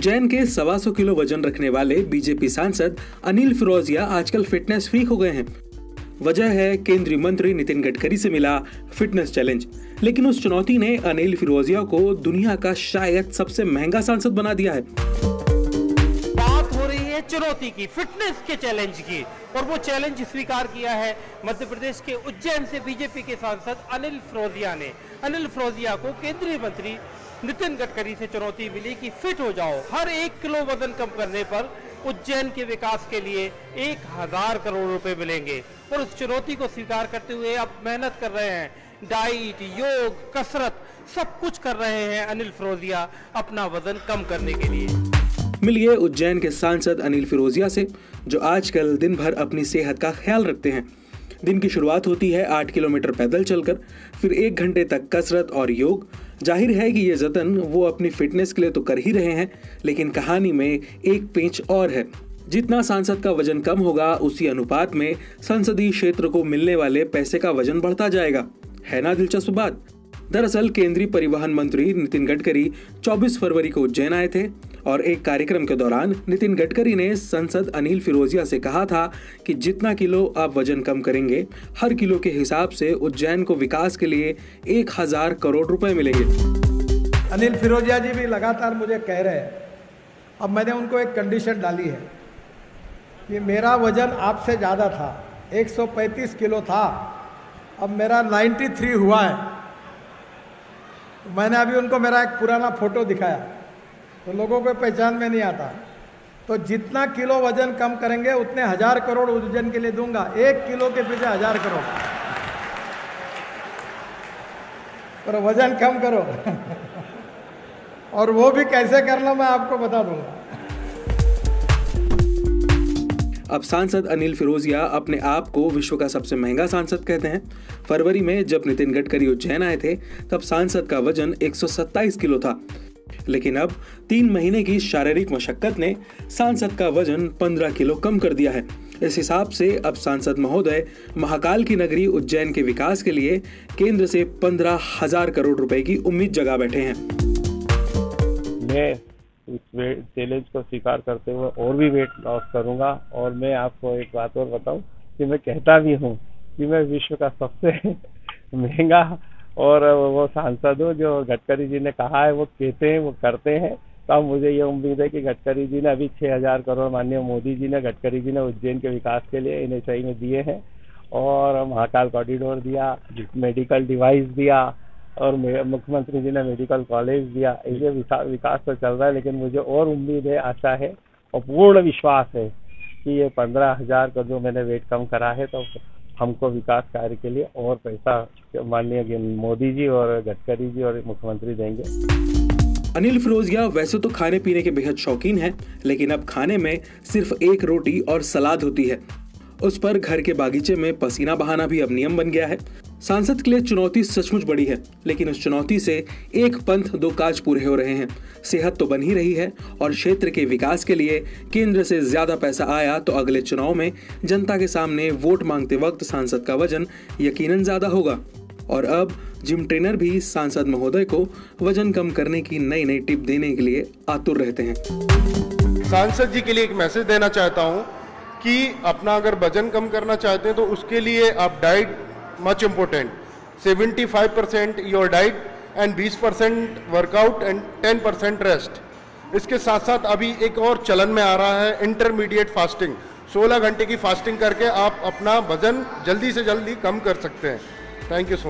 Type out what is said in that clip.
उज्जैन के 125 किलो वजन रखने वाले बीजेपी सांसद अनिल फिरोजिया आजकल फिटनेस फ्रीक हो गए हैं। वजह है केंद्रीय मंत्री नितिन गडकरी से मिला फिटनेस चैलेंज। लेकिन उस चुनौती ने अनिल फिरोजिया को दुनिया का शायद सबसे महंगा सांसद बना दिया है। बात हो रही है चुनौती की, फिटनेस के चैलेंज की, और वो चैलेंज स्वीकार किया है मध्य प्रदेश के उज्जैन से बीजेपी के सांसद अनिल फिरोजिया ने। अनिल फिरोजिया को केंद्रीय मंत्री नितिन गडकरी से चुनौती मिली कि फिट हो जाओ। हर 1 किलो वजन कम करने पर उज्जैन के विकास के लिए 1000 करोड़ रुपए मिलेंगे। और उस चुनौती को स्वीकार करते हुए अब मेहनत कर रहे हैं, डाइट, योग, कसरत सब कुछ कर रहे हैं अनिल फिरोजिया अपना वजन कम करने के लिए। मिलिए उज्जैन के सांसद अनिल फिरोजिया से, जो आजकल दिन भर अपनी सेहत का ख्याल रखते हैं। दिन की शुरुआत होती है 8 किलोमीटर पैदल चलकर, फिर 1 घंटे तक कसरत और योग। जाहिर है कि ये जतन वो अपनी फिटनेस के लिए तो कर ही रहे हैं, लेकिन कहानी में एक पेंच और है। जितना सांसद का वजन कम होगा, उसी अनुपात में संसदीय क्षेत्र को मिलने वाले पैसे का वजन बढ़ता जाएगा। है ना दिलचस्प बात। दरअसल केंद्रीय परिवहन मंत्री नितिन गडकरी 24 फरवरी को उज्जैन आए थे और एक कार्यक्रम के दौरान नितिन गडकरी ने सांसद अनिल फिरोजिया से कहा था कि जितना किलो आप वजन कम करेंगे, हर किलो के हिसाब से उज्जैन को विकास के लिए 1000 करोड़ रुपए मिलेंगे। अनिल फिरोजिया जी भी लगातार मुझे कह रहे हैं। अब मैंने उनको एक कंडीशन डाली है कि मेरा वजन आपसे ज़्यादा था, 135 किलो था, अब मेरा 93 हुआ है। तो मैंने अभी उनको मेरा एक पुराना फोटो दिखाया, तो लोगों को पहचान में नहीं आता। तो जितना किलो वजन कम करेंगे उतने 1000 करोड़ उज्जैन के लिए दूंगा। 1 किलो के पीछे 1000 करोड़। पर वजन कम करो और वो भी कैसे करना मैं आपको बता दूंगा। अब सांसद अनिल फिरोजिया अपने आप को विश्व का सबसे महंगा सांसद कहते हैं। फरवरी में जब नितिन गडकरी उज्जैन आए थे, तब सांसद का वजन 127 किलो था। लेकिन अब 3 महीने की शारीरिक मशक्कत ने सांसद का वजन 15 किलो कम कर दिया है। इस हिसाब से अब सांसद महोदय महाकाल की नगरी उज्जैन के विकास के लिए केंद्र से 15,000 करोड़ रुपए की उम्मीद जगा बैठे हैं। मैं इस चैलेंज को स्वीकार करते हुए और भी वेट लॉस करूंगा। और मैं आपको एक बात और बताऊं कि मैं कहता भी हूं कि मैं विश्व का सबसे महंगा और वो सांसद हूँ। जो गडकरी जी ने कहा है वो कहते हैं, वो करते हैं। तो अब मुझे ये उम्मीद है कि गडकरी जी ने अभी 6000 करोड़ माननीय मोदी जी ने, गडकरी जी ने उज्जैन के विकास के लिए NHAI में दिए हैं, और महाकाल कॉरिडोर दिया, मेडिकल डिवाइस दिया, और मुख्यमंत्री जी ने मेडिकल कॉलेज दिया। ये विकास तो चल रहा है, लेकिन मुझे और उम्मीद है, आशा है और पूर्ण विश्वास है कि ये 15,000 का जो मैंने वेट कम करा है, तो हमको विकास कार्य के लिए और पैसा माननीय मोदी जी और गडकरी जी और मुख्यमंत्री देंगे। अनिल फिरोजिया वैसे तो खाने पीने के बेहद शौकीन है, लेकिन अब खाने में सिर्फ 1 रोटी और सलाद होती है। उस पर घर के बागीचे में पसीना बहाना भी अब नियम बन गया है। सांसद के लिए चुनौती सचमुच बड़ी है, लेकिन उस चुनौती से एक पंथ 2 काज पूरे हो रहे हैं। सेहत तो बन ही रही है, और क्षेत्र के विकास के लिए केंद्र से ज्यादा पैसा आया तो अगले चुनाव में जनता के सामने वोट मांगते वक्त सांसद का वजन यकीनन ज्यादा होगा। और अब जिम ट्रेनर भी सांसद महोदय को वजन कम करने की नई टिप देने के लिए आतुर रहते हैं। सांसद जी के लिए एक मैसेज देना चाहता हूं कि अपना अगर वजन कम करना चाहते हैं तो उसके लिए आप diet much important, 75% your diet and 20% workout and 10% rest. इसके साथ साथ अभी एक और चलन में आ रहा है इंटरमीडिएट फास्टिंग। 16 घंटे की फास्टिंग करके आप अपना वजन जल्दी से जल्दी कम कर सकते हैं। Thank you so much.